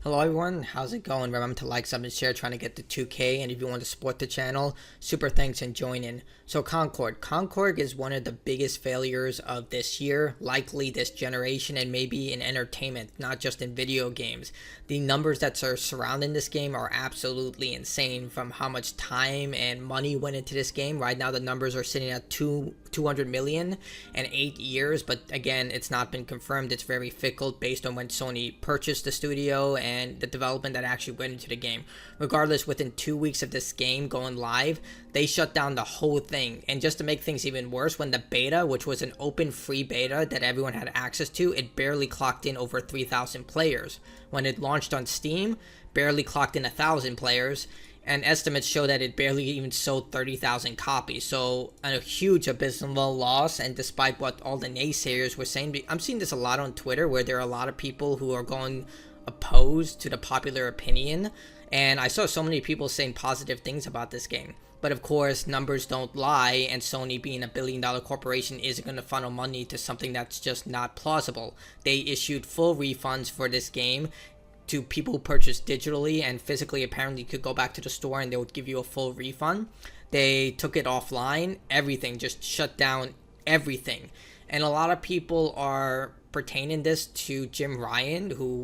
Hello everyone, how's it going? Remember to like, sub, and share, trying to get to 2K, and if you want to support the channel, super thanks and join in. So Concord. Concord is one of the biggest failures of this year, likely this generation, and maybe in entertainment, not just in video games. The numbers that are surrounding this game are absolutely insane from how much time and money went into this game. Right now the numbers are sitting at 200 million in 8 years, but again, it's not been confirmed. It's very fickle based on when Sony purchased the studio and the development that actually went into the game. Regardless, within 2 weeks of this game going live, they shut down the whole thing. And just to make things even worse, when the beta, which was an open free beta that everyone had access to, it barely clocked in over 3,000 players. When it launched on Steam, barely clocked in 1,000 players, and estimates show that it barely even sold 30,000 copies. So a huge abysmal loss. And despite what all the naysayers were saying, I'm seeing this a lot on Twitter where there are a lot of people who are going opposed to the popular opinion, and I saw so many people saying positive things about this game. But of course, numbers don't lie, and Sony, being a billion-dollar corporation, isn't going to funnel money to something that's just not plausible. They issued full refunds for this game to people who purchased digitally, and physically apparently you could go back to the store and they would give you a full refund. They took it offline, everything, just shut down everything. And a lot of people are pertaining this to Jim Ryan, who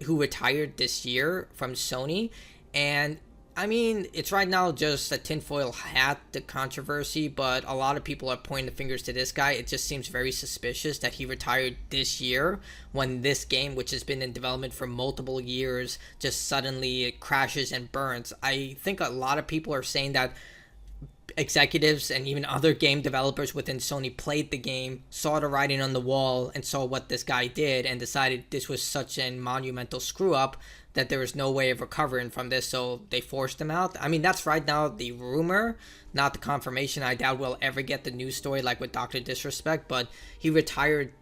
retired this year from Sony. And I mean, it's right now just a tinfoil hat, the controversy, but a lot of people are pointing the fingers to this guy. It just seems very suspicious that he retired this year when this game, which has been in development for multiple years, just suddenly it crashes and burns. I think a lot of people are saying that executives and even other game developers within Sony played the game, saw the writing on the wall, and saw what this guy did, and decided this was such a monumental screw up that there was no way of recovering from this, so they forced him out. I mean, that's right now the rumor, not the confirmation. I doubt we'll ever get the news story like with Dr. Disrespect, but he retired,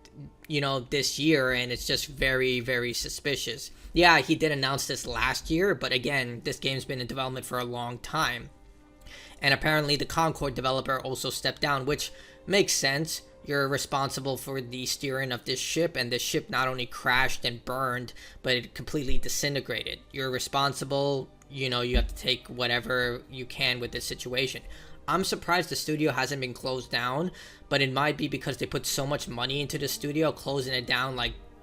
this year, and it's just very, very suspicious. Yeah, he did announce this last year, but again, this game's been in development for a long time. And apparently the Concord developer also stepped down, which makes sense. You're responsible for the steering of this ship, and this ship not only crashed and burned, but it completely disintegrated. You're responsible, you have to take whatever you can with this situation. I'm surprised the studio hasn't been closed down, but it might be because they put so much money into the studio. Closing it down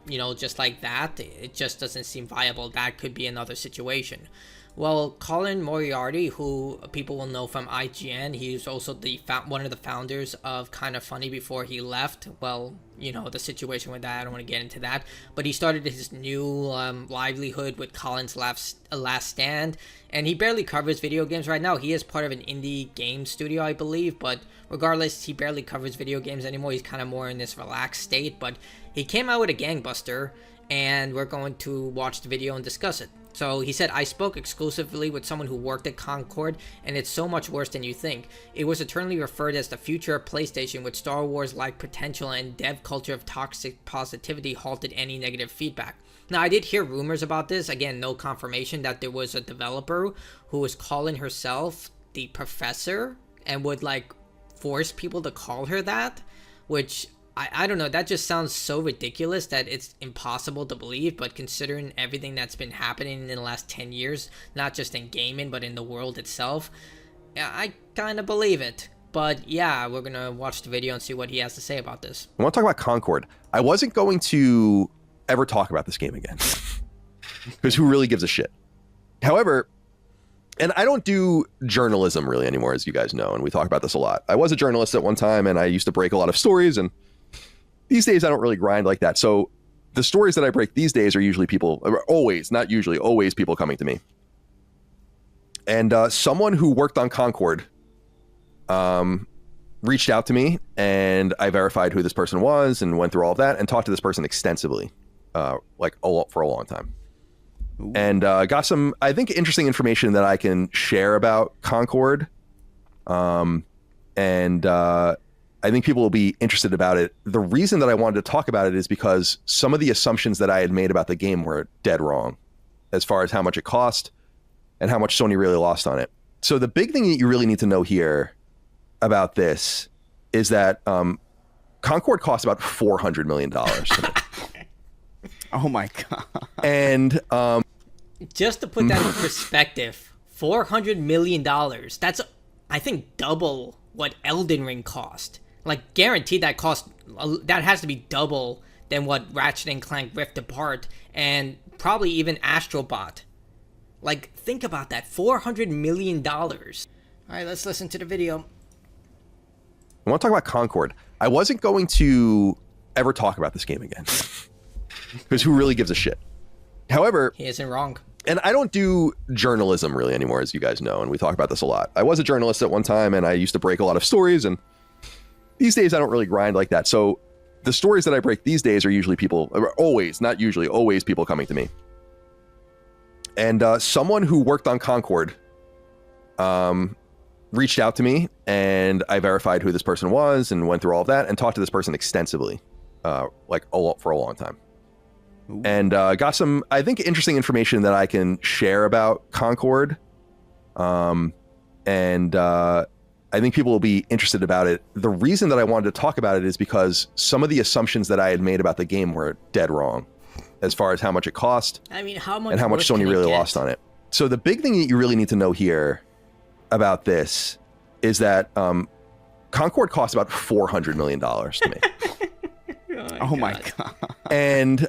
just like that, it just doesn't seem viable. That could be another situation. Well, Colin Moriarty, who people will know from IGN, he's also one of the founders of Kinda Funny before he left. Well, the situation with that, I don't want to get into that. But he started his new livelihood with Colin's Last Stand, and he barely covers video games right now. He is part of an indie game studio, I believe, but regardless, he barely covers video games anymore. He's kind of more in this relaxed state, but he came out with a gangbuster, and we're going to watch the video and discuss it. So he said, I spoke exclusively with someone who worked at Concord, and it's so much worse than you think. It was eternally referred as the future of PlayStation, with Star Wars-like potential, and dev culture of toxic positivity halted any negative feedback. Now, I did hear rumors about this, again, no confirmation, that there was a developer who was calling herself the Professor and would, force people to call her that, which I don't know, that just sounds so ridiculous that it's impossible to believe, but considering everything that's been happening in the last 10 years, not just in gaming, but in the world itself, I kind of believe it. But yeah, we're going to watch the video and see what he has to say about this. I want to talk about Concord. I wasn't going to ever talk about this game again, because who really gives a shit? However, and I don't do journalism really anymore, as you guys know, and we talk about this a lot. I was a journalist at one time, and I used to break a lot of stories, and these days, I don't really grind like that. So the stories that I break these days are usually always people coming to me. And someone who worked on Concord reached out to me, and I verified who this person was and went through all of that and talked to this person extensively, for a long time. Ooh. And got some, I think, interesting information that I can share about Concord. I think people will be interested about it. The reason that I wanted to talk about it is because some of the assumptions that I had made about the game were dead wrong as far as how much it cost and how much Sony really lost on it. So the big thing that you really need to know here about this is that Concord cost about $400 million. Oh my God. And Just to put that in perspective, $400 million. That's, I think, double what Elden Ring cost. Like, guaranteed that has to be double than what Ratchet and Clank Rift Apart and probably even Astrobot. Like, think about that. $400 million. All right, let's listen to the video. I want to talk about Concord. I wasn't going to ever talk about this game again because who really gives a shit? However, He isn't wrong. and I don't do journalism really anymore, as you guys know, and we talk about this a lot. I was a journalist at one time, and I used to break a lot of stories, and these days I don't really grind like that. So the stories that I break these days are usually people, always, not usually, always people coming to me. And someone who worked on Concord reached out to me, and I verified who this person was and went through all of that and talked to this person extensively, for a long time. Ooh. And got some, I think, interesting information that I can share about Concord. I think people will be interested about it. The reason that I wanted to talk about it is because some of the assumptions that I had made about the game were dead wrong as far as how much it cost. I mean, how much and how much worse Sony can it really get? lost on it. So the big thing that you really need to know here about this is that Concord cost about $400 million to me. Oh my god. And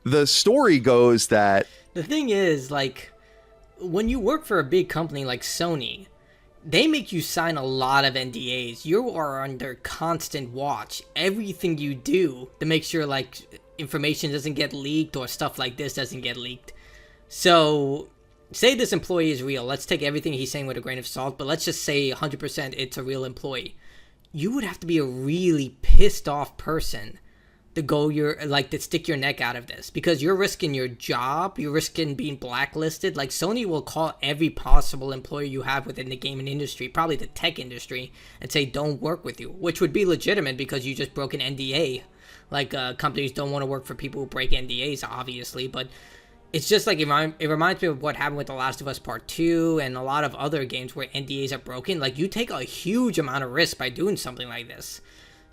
the story goes that The thing is, like, when you work for a big company like Sony, they make you sign a lot of NDAs. You are under constant watch. Everything you do to make sure, like, information doesn't get leaked or stuff like this doesn't get leaked. So, say this employee is real. Let's take everything he's saying with a grain of salt, but let's just say 100% it's a real employee. You would have to be a really pissed off person to stick your neck out of this, because you're risking your job, you're risking being blacklisted. Like, Sony will call every possible employer you have within the gaming industry, probably the tech industry, and say don't work with you, which would be legitimate because you just broke an NDA. Like, companies don't want to work for people who break NDAs, obviously, but it's just like, it reminds me of what happened with The Last of Us Part 2 and a lot of other games where NDAs are broken. Like, you take a huge amount of risk by doing something like this.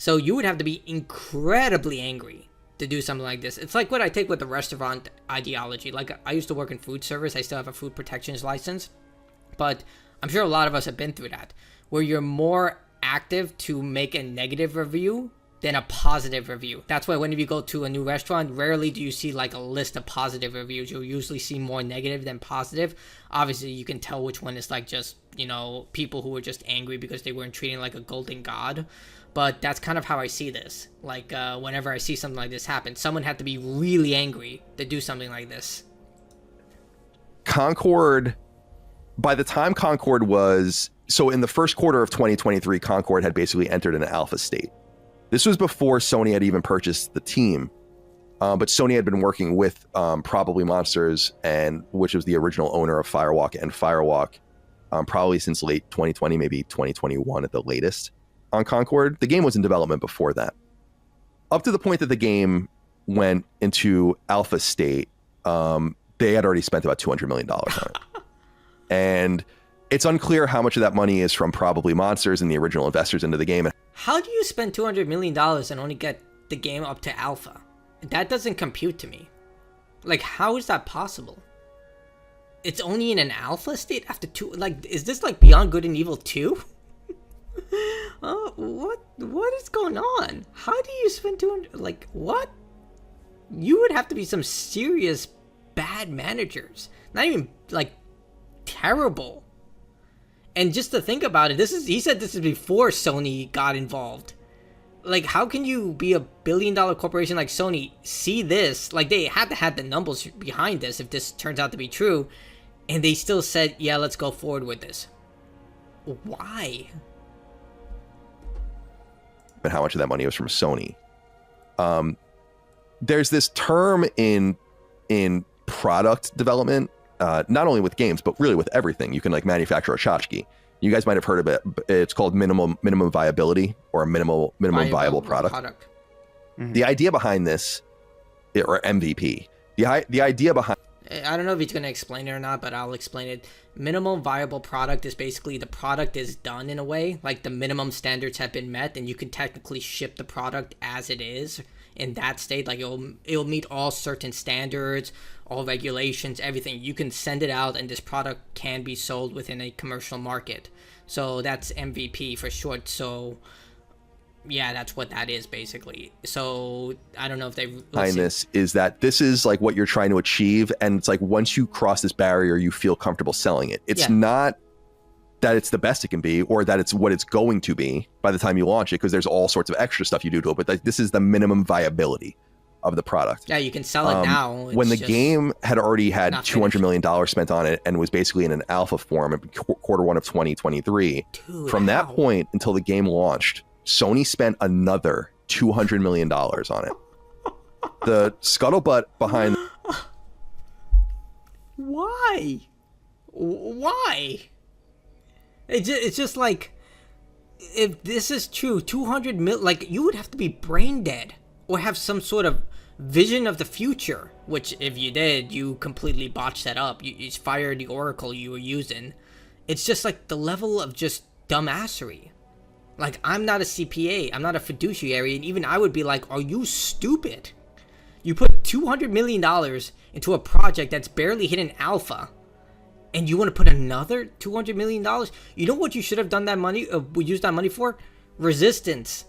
So you would have to be incredibly angry to do something like this. It's like what I take with the restaurant ideology. Like, I used to work in food service. I still have a food protections license. But I'm sure a lot of us have been through that, where you're more active to make a negative review than a positive review. That's why whenever you go to a new restaurant, rarely do you see like a list of positive reviews. You'll usually see more negative than positive. Obviously, you can tell which one is like just, people who were just angry because they weren't treating like a golden god. But that's kind of how I see this. Like, whenever I see something like this happen, someone had to be really angry to do something like this. Concord, by the time Concord was, so in the first quarter of 2023, Concord had basically entered an alpha state. This was before Sony had even purchased the team, but Sony had been working with Probably Monsters, which was the original owner of Firewalk and Firewalk, probably since late 2020, maybe 2021 at the latest. On Concord, the game was in development before that. Up to the point that the game went into alpha state, they had already spent about $200 million on it. And it's unclear how much of that money is from Probably Monsters and the original investors into the game. How do you spend $200 million and only get the game up to alpha? That doesn't compute to me. Like, how is that possible? It's only in an alpha state after two? Like, is this like Beyond Good and Evil 2? What is going on? How do you spend 200? Like, what? You would have to be some serious bad managers. Not even like terrible. And just to think about it, he said this is before Sony got involved. Like, how can you be a billion-dollar corporation like Sony, see this? Like, they had to have the numbers behind this if this turns out to be true, and they still said, yeah, let's go forward with this. Why? And how much of that money was from Sony. There's this term in product development, not only with games, but really with everything. You can like manufacture a tchotchke. You guys might have heard of it. It's called minimum viability, or a minimum viable product. Mm-hmm. The idea behind this, or MVP, the idea behind. I don't know if he's going to explain it or not, but I'll explain it. minimum viable product is basically the product is done in a way, like the minimum standards have been met, and you can technically ship the product as it is in that state. Like it'll meet all certain standards, all regulations, everything. You can send it out, and this product can be sold within a commercial market. So that's MVP for short. So yeah, that's what that is basically. So I don't know if they This is that this is like what you're trying to achieve, and it's like once you cross this barrier, you feel comfortable selling it. It's not that it's the best it can be, or that it's what it's going to be by the time you launch it, because there's all sorts of extra stuff you do to it. But this is the minimum viability of the product. Yeah, you can sell it now. When the game had already had $200 million spent on it and was basically in an alpha form in Q1 of 2023, from that point until the game launched, Sony spent another $200 million on it. The scuttlebutt behind... Why? It's just like, if this is true, 200 mil, like, you would have to be brain dead or have some sort of vision of the future, which if you did, you completely botched that up. You fired the oracle you were using. It's just like the level of just dumbassery. Like, I'm not a CPA, I'm not a fiduciary, and even I would be like, are you stupid? You put $200 million into a project that's barely hit an alpha, and you want to put another $200 million? You know what you should have done that money, used that money for? Resistance,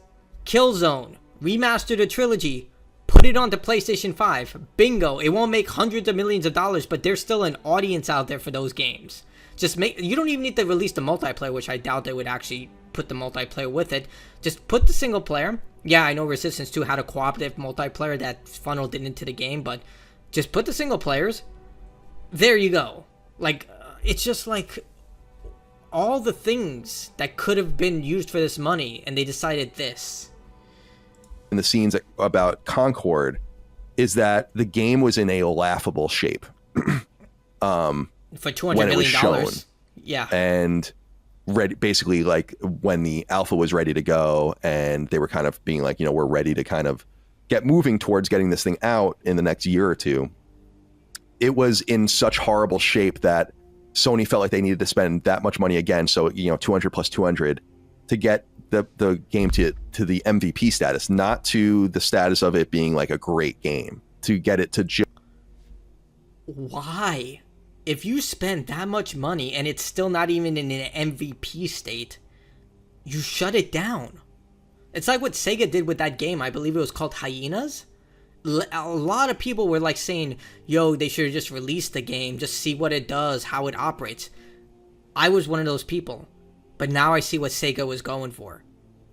Killzone, remaster the trilogy, put it onto PlayStation 5. Bingo, it won't make hundreds of millions of dollars, but there's still an audience out there for those games. You don't even need to release the multiplayer, which I doubt they would actually put the multiplayer with it. Just put the single player. Yeah, I know Resistance 2 had a cooperative multiplayer that funneled it into the game, but just put the single players. There you go. Like, it's just like all the things that could have been used for this money, and they decided this. In the scenes about Concord is that the game was in a laughable shape. For $200 million. Yeah. And basically, like, when the alpha was ready to go and they were kind of being like, we're ready to kind of get moving towards getting this thing out in the next year or two, it was in such horrible shape that Sony felt like they needed to spend that much money again. So, 200 plus 200 to get the game to the MVP status, not to the status of it being like a great game, to get it to Why? If you spend that much money and it's still not even in an MVP state, you shut it down. It's like what Sega did with that game. I believe it was called Hyenas. A lot of people were like saying, yo, they should have just released the game, just see what it does, how it operates. I was one of those people. But now I see what Sega was going for.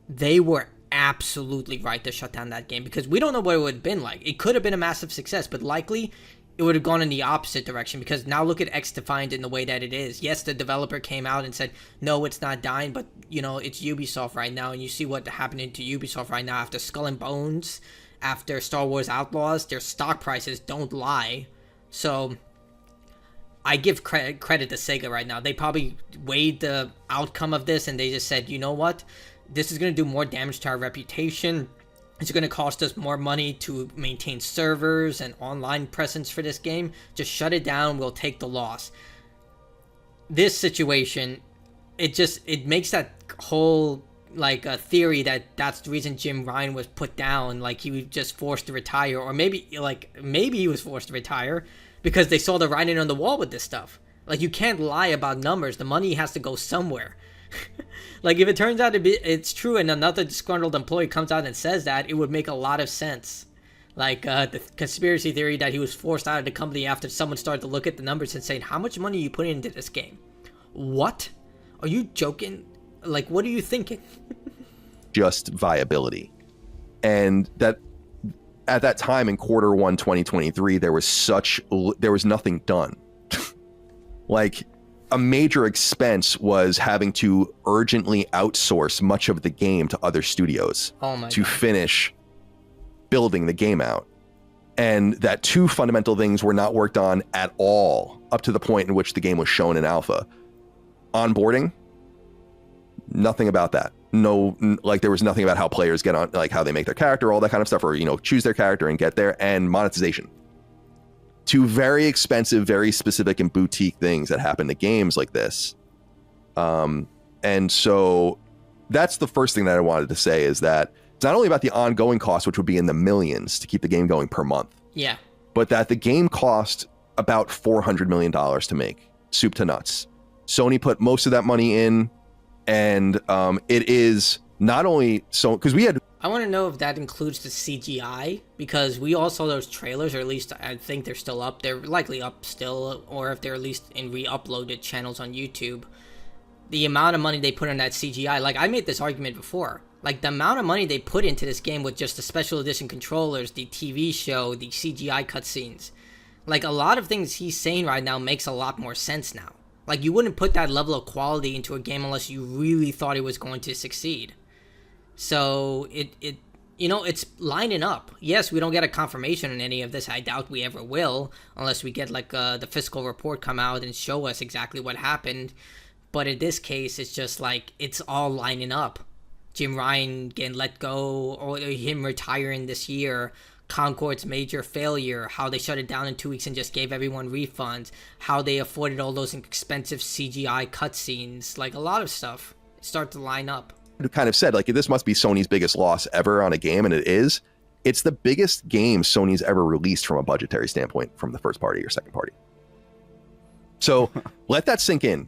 They were absolutely right to shut down that game, because we don't know what it would have been like. It could have been a massive success, but likely it would have gone in the opposite direction, because now look at X Defiant in the way that it is. Yes, the developer came out and said, no, it's not dying, but, it's Ubisoft right now, and you see what happened to Ubisoft right now after Skull and Bones, after Star Wars Outlaws. Their stock prices don't lie. So I give credit to Sega right now. They probably weighed the outcome of this, and they just said, you know what? This is going to do more damage to our reputation. It's going to cost us more money to maintain servers and online presence for this game. Just shut it down. We'll take the loss. This situation, it makes that whole theory that's the reason Jim Ryan was put down. Like, he was just forced to retire, or maybe he was forced to retire because they saw the writing on the wall with this stuff. Like, you can't lie about numbers. The money has to go somewhere. Like, if it turns out it's true and another disgruntled employee comes out and says that, it would make a lot of sense. Like, the conspiracy theory that he was forced out of the company after someone started to look at the numbers and saying, how much money are you putting into this game? What? Are you joking? Like, what are you thinking? Just viability. And that at that time in Q1 2023, there was nothing done. Like, a major expense was having to urgently outsource much of the game to other studios to finish building the game out. And that two fundamental things were not worked on at all up to the point in which the game was shown in alpha. Onboarding, nothing about that. No, like, there was nothing about how players get on, like how they make their character, all that kind of stuff, or, choose their character and get there, and monetization. to very expensive, very specific and boutique things that happen to games like this. And so that's the first thing that I wanted to say, is that it's not only about the ongoing cost, which would be in the millions to keep the game going per month. Yeah. But that the game cost about $400 million to make, soup to nuts. Sony put most of that money in, and it is not only so, because we had... I want to know if that includes the CGI, because we all saw those trailers, or at least I think they're still up. They're likely up still, or if they're at least in re-uploaded channels on YouTube. The amount of money they put on that CGI, like I made this argument before, like the amount of money they put into this game with just the special edition controllers, the TV show, the CGI cutscenes, like a lot of things he's saying right now makes a lot more sense now. Like you wouldn't put that level of quality into a game unless you really thought it was going to succeed. So it it's lining up. Yes, we don't get a confirmation on any of this. I doubt we ever will, unless we get like the fiscal report come out and show us exactly what happened. But in this case, it's just like it's all lining up. Jim Ryan getting let go, or him retiring this year, Concord's major failure, how they shut it down in 2 weeks and just gave everyone refunds, how they afforded all those expensive CGI cutscenes, like a lot of stuff start to line up. Kind of said, like, this must be Sony's biggest loss ever on a game, and it is. It's the biggest game Sony's ever released from a budgetary standpoint from the first party or second party. So let that sink in.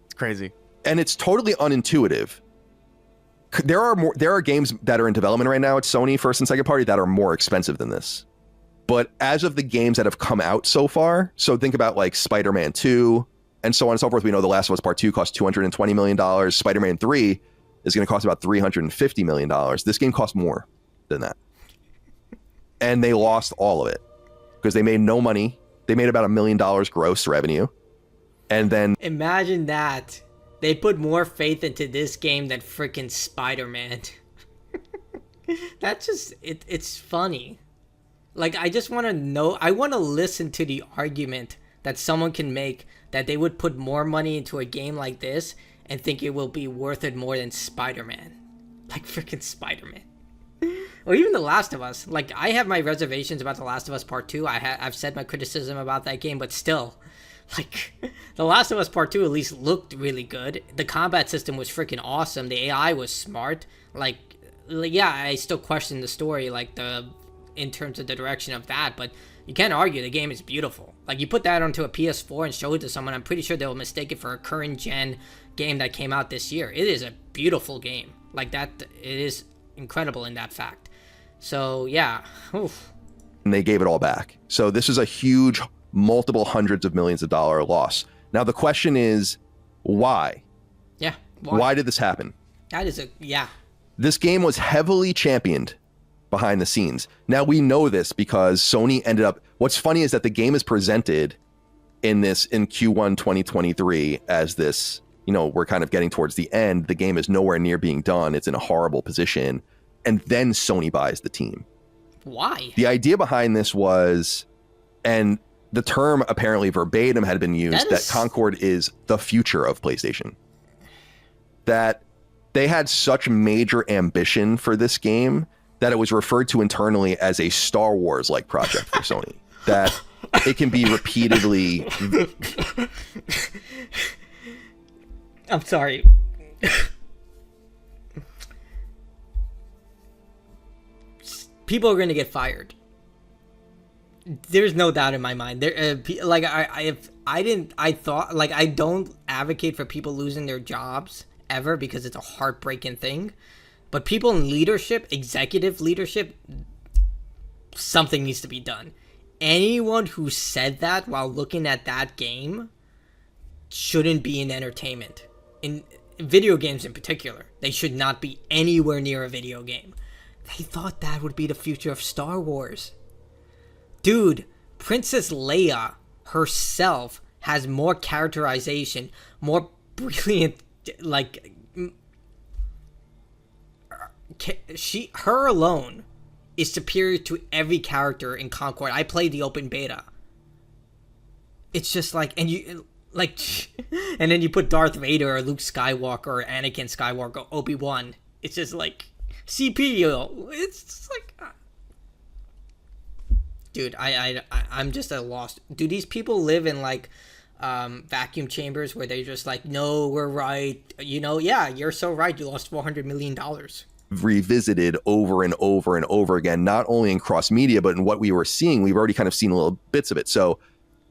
It's crazy. And it's totally unintuitive. There are games that are in development right now at Sony first and second party that are more expensive than this. But as of the games that have come out so far, so think about like Spider-Man 2 and so on and so forth. We know The Last of Us Part 2 cost $220 million. Spider-Man 3 is going to cost about $350 million. This game cost more than that. And they lost all of it because they made no money. They made about $1 million gross revenue. And then imagine that. They put more faith into this game than freaking Spider-Man. That's just, it's funny. Like, I just want to know, I want to listen to the argument that someone can make that they would put more money into a game like this and think it will be worth it more than Spider-Man. Like freaking Spider-Man. Or even The Last of Us. Like, I have my reservations about The Last of Us Part 2. I've said my criticism about that game, but still. Like, The Last of Us Part 2 at least looked really good. The combat system was freaking awesome. The AI was smart. Like, yeah, I still question the story, like, in terms of the direction of that, but you can't argue the game is beautiful. Like, you put that onto a PS4 and show it to someone, I'm pretty sure they'll mistake it for a current-gen game that came out this year. It is a beautiful game. Like, that, it is incredible in that fact. So, yeah. Oof. And they gave it all back. So this is a huge, multiple hundreds of millions of dollar loss. Now the question is, why? Yeah. Why did this happen? That is yeah. This game was heavily championed behind the scenes. Now we know this because Sony ended up, what's funny is that the game is presented in Q1 2023 as this, we're kind of getting towards the end. The game is nowhere near being done. It's in a horrible position. And then Sony buys the team. Why? The idea behind this was, and the term apparently verbatim had been used, that Concord is the future of PlayStation. That they had such major ambition for this game that it was referred to internally as a Star Wars-like project for Sony. That it can be repeatedly... I'm sorry. People are going to get fired. There's no doubt in my mind. I don't advocate for people losing their jobs ever because it's a heartbreaking thing. But people in leadership, executive leadership, something needs to be done. Anyone who said that while looking at that game shouldn't be in entertainment. In video games in particular, they should not be anywhere near a video game. They thought that would be the future of Star Wars. Dude, Princess Leia herself has more characterization, more brilliant, like, her alone is superior to every character in Concord. I played the open beta. It's just like, and then you put Darth Vader or Luke Skywalker or Anakin Skywalker or Obi-Wan. It's just like, CPU. It's just like, Dude, I'm just at a loss. Do these people live in like vacuum chambers where they're just like, no, we're right. You know, yeah, you're so right. You lost $400 million. Revisited over and over and over again, not only in cross media, but in what we were seeing. We've already kind of seen little bits of it. So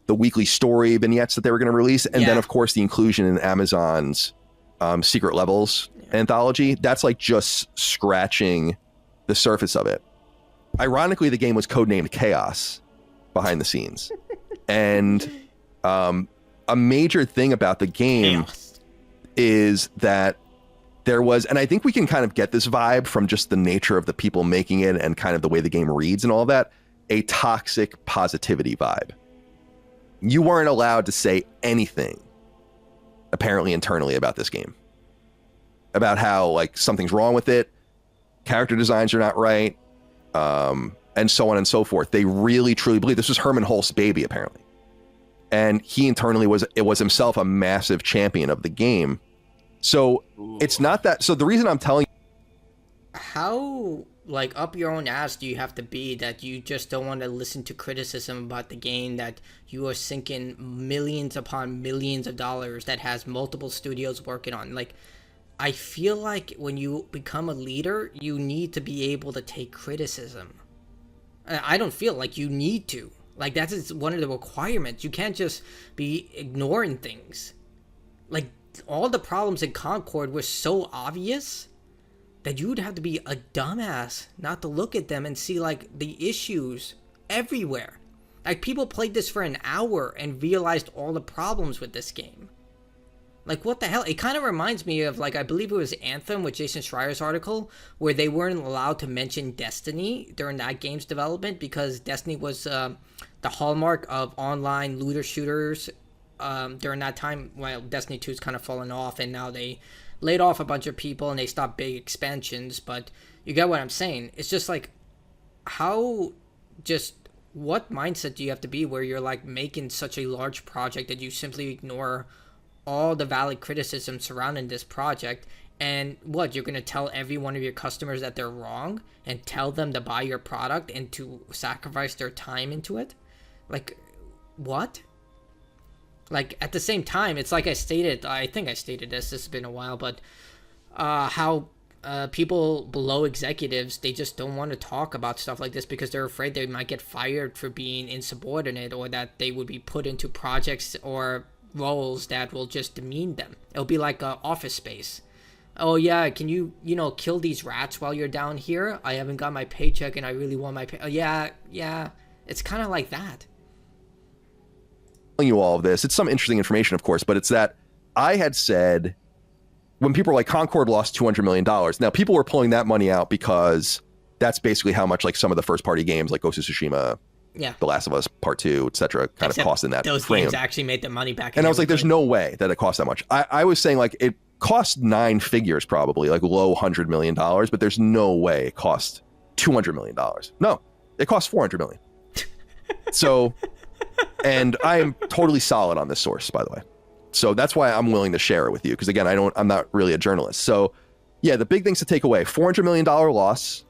the weekly story vignettes that they were going to release, and then of course the inclusion in Amazon's Secret Levels anthology, that's like just scratching the surface of it. Ironically, the game was codenamed Chaos behind the scenes. And a major thing about the game is that there was, and I think we can kind of get this vibe from just the nature of the people making it and kind of the way the game reads and all that, a toxic positivity vibe. You weren't allowed to say anything, apparently internally, about this game. About how like something's wrong with it, character designs are not right, and so on and so forth. They really truly believe this was Herman Hulst's baby, apparently. And he internally was himself a massive champion of the game. So it's not that. So the reason I'm telling you, how like up your own ass do you have to be that you just don't want to listen to criticism about the game that you are sinking millions upon millions of dollars that has multiple studios working on? Like, I feel like when you become a leader, you need to be able to take criticism. I don't feel like you need to. Like, that is one of the requirements. You can't just be ignoring things. Like, all the problems in Concord were so obvious that you would have to be a dumbass not to look at them and see, like, the issues everywhere. Like, people played this for an hour and realized all the problems with this game. Like, what the hell? It kind of reminds me of, like, I believe it was Anthem with Jason Schreier's article, where they weren't allowed to mention Destiny during that game's development because Destiny was the hallmark of online looter shooters during that time. Well, Destiny 2's kind of fallen off, and now they laid off a bunch of people and they stopped big expansions. But you get what I'm saying. It's just like, what mindset do you have to be where you're, like, making such a large project that you simply ignore all the valid criticism surrounding this project, and what, you're going to tell every one of your customers that they're wrong and tell them to buy your product and to sacrifice their time into it? Like, what? Like, at the same time, it's like I think I stated this has been a while, but how people below executives, they just don't want to talk about stuff like this because they're afraid they might get fired for being insubordinate, or that they would be put into projects or roles that will just demean them. It'll be like Office Space. Oh yeah, can you kill these rats while you're down here? I haven't got my paycheck and I really want my pay. Yeah. It's kind of like that. telling you all of this, it's some interesting information, of course, but it's that I had said when people were like, Concord lost $200 million. Now people were pulling that money out because that's basically how much like some of the first party games like Ghost of Tsushima, The Last of Us Part 2, etc. kind of cost in that those frame. games actually made the money back. And I was like, there's no way that it cost that much. I was saying like it cost 9 figures probably, like low $100 million, but there's no way it cost $200 million. No, it cost $400 million. So, and I am totally solid on this source, by the way. So that's why I'm willing to share it with you. Because again, I'm not really a journalist. So yeah, the big things to take away: $400 million loss.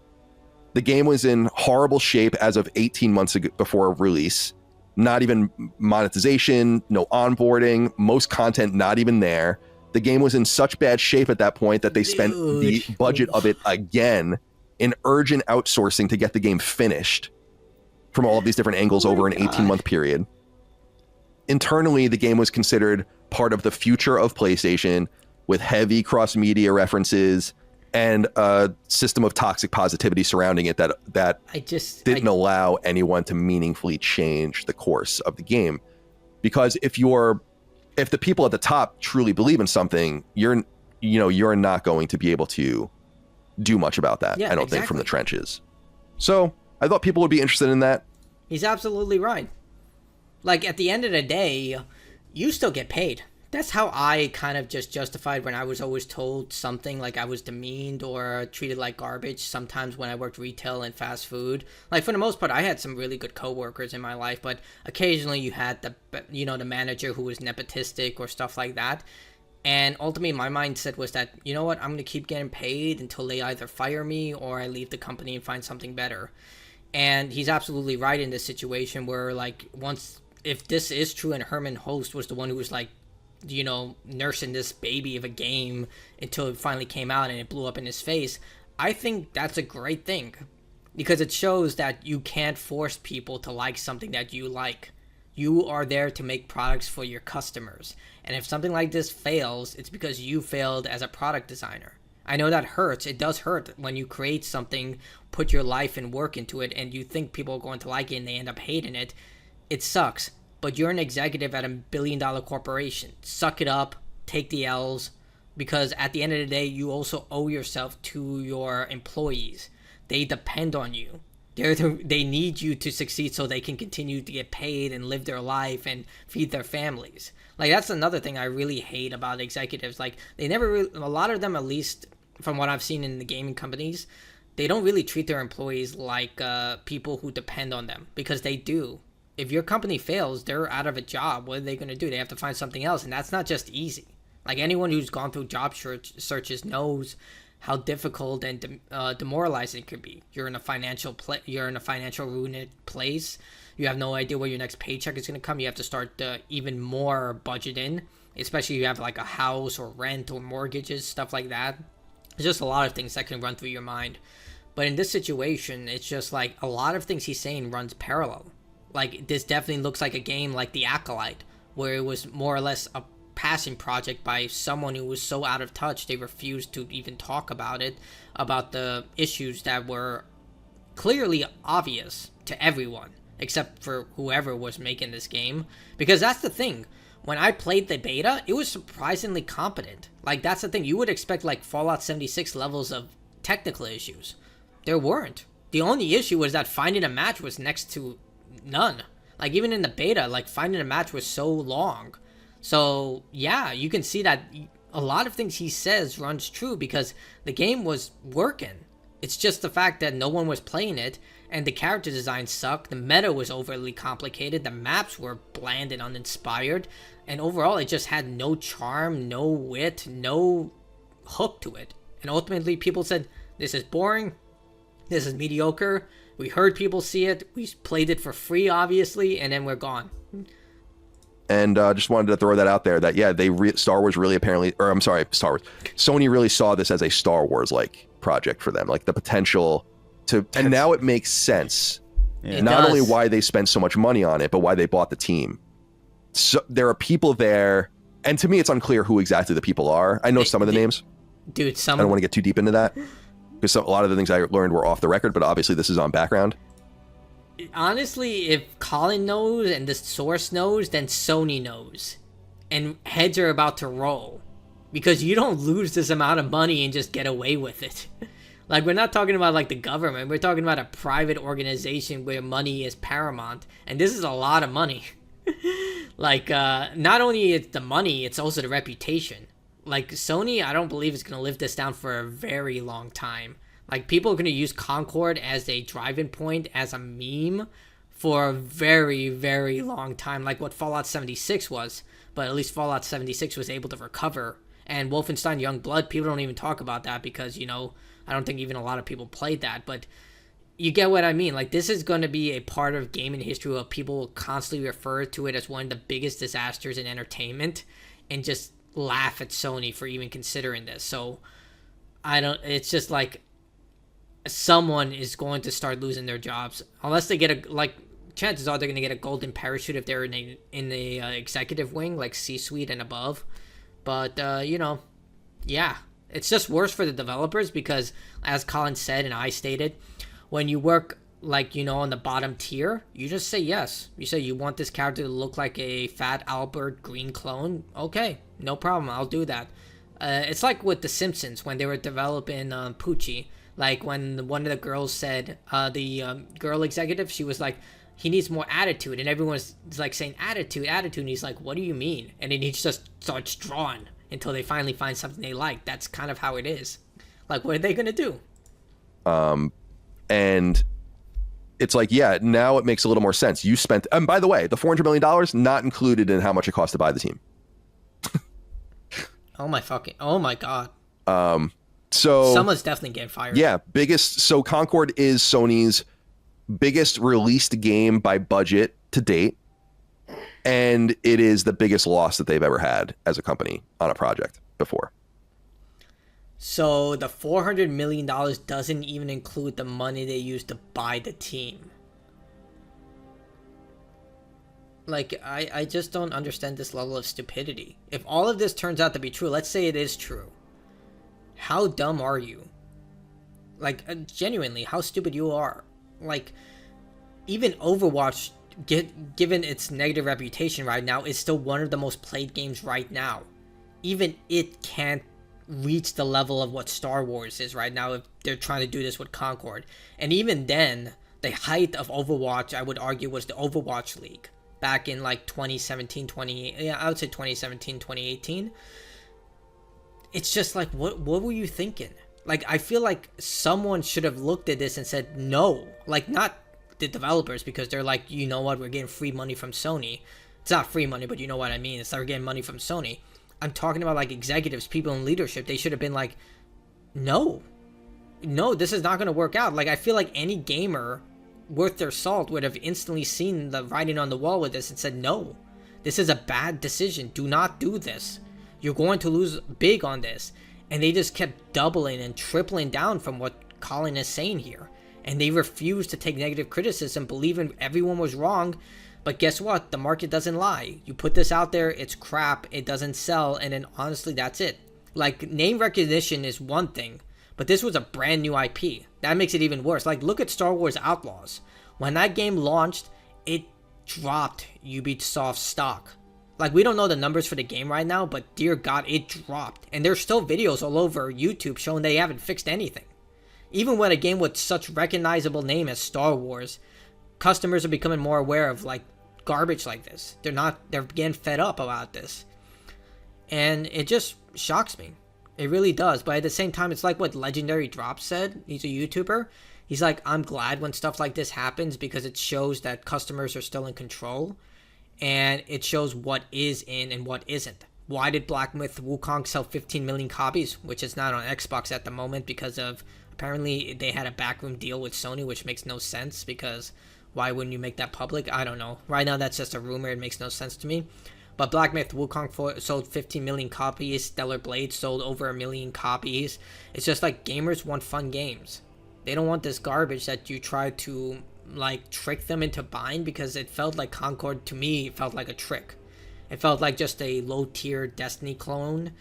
The game was in horrible shape as of 18 months ago before release. Not even monetization, no onboarding, most content not even there. The game was in such bad shape at that point that they spent the budget of it again in urgent outsourcing to get the game finished from all of these different angles over an 18-month period. Internally, the game was considered part of the future of PlayStation with heavy cross-media references and a system of toxic positivity surrounding it that didn't allow anyone to meaningfully change the course of the game. Because if the people at the top truly believe in something, you're not going to be able to do much about that. I don't think from the trenches. So I thought people would be interested in that. He's absolutely right. Like, at the end of the day, you still get paid. That's how I kind of just justified when I was always told something like I was demeaned or treated like garbage sometimes when I worked retail and fast food. Like, for the most part, I had some really good coworkers in my life, but occasionally you had the manager who was nepotistic or stuff like that. And ultimately, my mindset was that, you know what, I'm going to keep getting paid until they either fire me or I leave the company and find something better. And he's absolutely right in this situation where, like, once, if this is true and Herman Host was the one who was, like, nursing this baby of a game until it finally came out and it blew up in his face, I think that's a great thing. Because it shows that you can't force people to like something that you like. You are there to make products for your customers. And if something like this fails, it's because you failed as a product designer. I know that hurts. It does hurt when you create something, put your life and work into it, and you think people are going to like it and they end up hating it. It sucks. But you're an executive at $1 billion corporation. Suck it up. Take the L's. Because at the end of the day, you also owe yourself to your employees. They depend on you. They need you to succeed so they can continue to get paid and live their life and feed their families. Like, that's another thing I really hate about executives. Like, they never really, a lot of them, at least from what I've seen in the gaming companies, they don't really treat their employees like people who depend on them, because they do. If your company fails, they're out of a job. What are they going to do? They have to find something else, and that's not just easy. Like, anyone who's gone through job searches knows how difficult and demoralizing it could be. You're in a financial ruined place. You have no idea where your next paycheck is going to come. You have to start even more budget in, especially if you have like a house or rent or mortgages, stuff like that. There's just a lot of things that can run through your mind. But in this situation, it's just like a lot of things he's saying runs parallel. Like, this definitely looks like a game like The Acolyte, where it was more or less a passing project by someone who was so out of touch they refused to even talk about it, about the issues that were clearly obvious to everyone except for whoever was making this game. Because that's the thing, when I played the beta, it was surprisingly competent. Like, that's the thing, you would expect like Fallout 76 levels of technical issues. There weren't. The only issue was that finding a match was next to none. Like, even in the beta, like, finding a match was so long. So, yeah, you can see that a lot of things he says runs true, because the game was working. It's just the fact that no one was playing it, and the character design sucked, the meta was overly complicated, the maps were bland and uninspired, and overall it just had no charm, no wit, no hook to it. And ultimately people said, this is boring, this is mediocre, we heard people see it, we played it for free obviously, and then we're gone. And just wanted to throw that out there that, yeah, Star Wars really apparently, or I'm sorry, Star Wars. Sony really saw this as a Star Wars-like project for them, like the potential to, and now it makes sense. Yeah. Not only why they spent so much money on it, but why they bought the team. So there are people there, and to me, it's unclear who exactly the people are. I know some of the names. Dude, I don't want to get too deep into that, because a lot of the things I learned were off the record, but obviously this is on background. Honestly, if Colin knows and the source knows, then Sony knows. And heads are about to roll. Because you don't lose this amount of money and just get away with it. Like, we're not talking about, like, the government. We're talking about a private organization where money is paramount. And this is a lot of money. Like, not only it's the money, it's also the reputation. Like, Sony, I don't believe is going to live this down for a very long time. Like, people are going to use Concord as a driving point, as a meme, for a very, very long time, like what Fallout 76 was. But at least Fallout 76 was able to recover. And Wolfenstein Youngblood, people don't even talk about that because, I don't think even a lot of people played that. But you get what I mean. Like, this is going to be a part of gaming history where people will constantly refer to it as one of the biggest disasters in entertainment and just laugh at Sony for even considering this. So, it's just like, someone is going to start losing their jobs unless they get chances are they're going to get a golden parachute if they're in the executive wing, like C-suite and above. But yeah, it's just worse for the developers because, as Colin said and I stated, when you work on the bottom tier, you just say yes. You say you want this character to look like a fat Albert Green clone. Okay, no problem, I'll do that. It's like with The Simpsons when they were developing Poochie. Like, when one of the girls said, the girl executive, she was like, he needs more attitude. And everyone's like saying, attitude. And he's like, what do you mean? And then he just starts drawing until they finally find something they like. That's kind of how it is. Like, what are they going to do? And it's like, yeah, now it makes a little more sense. You spent, and by the way, the $400 million, not included in how much it cost to buy the team. Oh my God. So someone's definitely getting fired. Yeah, so Concord is Sony's biggest released game by budget to date, and it is the biggest loss that they've ever had as a company on a project before. So the $400 million doesn't even include the money they used to buy the team. Like, I just don't understand this level of stupidity. If all of this turns out to be true, let's say it is true. How dumb are you? Like, genuinely, how stupid you are. Like, even Overwatch, given its negative reputation right now, is still one of the most played games right now. Even it can't reach the level of what Star Wars is right now if they're trying to do this with Concord. And even then, the height of Overwatch, I would argue, was the Overwatch League. Back in like 2017, I would say 2017, 2018. It's just like, what were you thinking? Like, I feel like someone should have looked at this and said no. Like, not the developers, because they're like, you know what, we're getting free money from Sony. It's not free money, but you know what I mean. It's like we're getting money from Sony. I'm talking about like executives, people in leadership. They should have been like, no, this is not going to work out. Like, I feel like any gamer worth their salt would have instantly seen the writing on the wall with this and said, no, this is a bad decision. Do not do this. You're going to lose big on this. And they just kept doubling and tripling down from what Colin is saying here. And they refused to take negative criticism, believing everyone was wrong. But guess what? The market doesn't lie. You put this out there, it's crap, it doesn't sell, and then honestly, that's it. Like, name recognition is one thing, but this was a brand new IP. That makes it even worse. Like, look at Star Wars Outlaws. When that game launched, it dropped Ubisoft stock. Like, we don't know the numbers for the game right now, but dear God, it dropped. And there's still videos all over YouTube showing they haven't fixed anything. Even with a game with such recognizable name as Star Wars, customers are becoming more aware of, like, garbage like this. They're getting fed up about this. And it just shocks me. It really does. But at the same time, it's like what Legendary Drop said. He's a YouTuber. He's like, I'm glad when stuff like this happens because it shows that customers are still in control. And it shows what is in and what isn't. Why did Black Myth Wukong sell 15 million copies, which is not on Xbox at the moment because of, apparently they had a backroom deal with Sony, which makes no sense because why wouldn't you make that public? I don't know. Right now, that's just a rumor. It makes no sense to me. But Black Myth Wukong sold 15 million copies. Stellar Blade sold over 1 million copies. It's just like gamers want fun games. They don't want this garbage that you try to, like, trick them into buying, because it felt like Concord, to me, it felt like a trick. It felt like just a low-tier Destiny clone,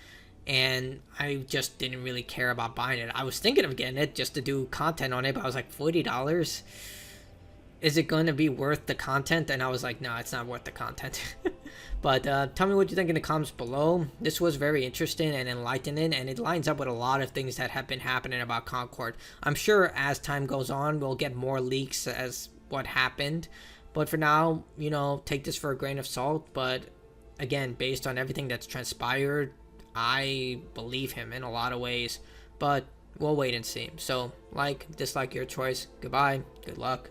and I just didn't really care about buying it. I was thinking of getting it just to do content on it, but I was like, $40? Is it going to be worth the content? And I was like, no, it's not worth the content. But tell me what you think in the comments below. This was very interesting and enlightening, and it lines up with a lot of things that have been happening about Concord. I'm sure as time goes on, we'll get more leaks as what happened. But for now, you know, take this for a grain of salt. But again, based on everything that's transpired, I believe him in a lot of ways. But we'll wait and see. So, like, dislike, your choice. Goodbye. Good luck.